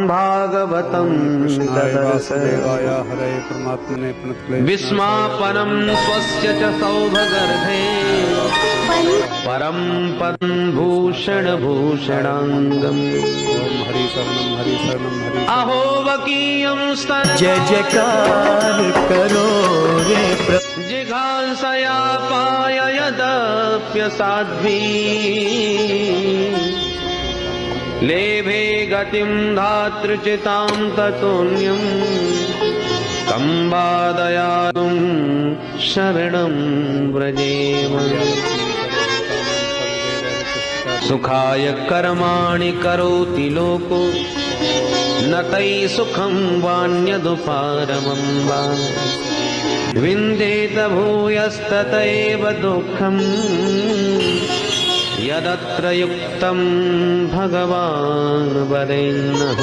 भागवतं वासुदेवाय हरे परमात्मने प्रणतक्लेशनाशाय विस्मापनं स्वस्य च सौभगर्भे परं पदं भूषणभूषणाङ्गम् ओम हरि शरणं हरि शरणं हरि अहो वकीयं स्तन जय जयकार करो रे जिघांसया पाय यदप्यसाध्वी लेभे गतिं धातृचितां ततोऽन्यं कम्बादयातुं शरणं व्रजेम सुखाय कर्माणि करोति लोको न तैः सुखं वान्यदुपारमं वा विन्देत भूयस्तत एव दुःखम् यदत्र युक्तं भगवान् वरेण्यः।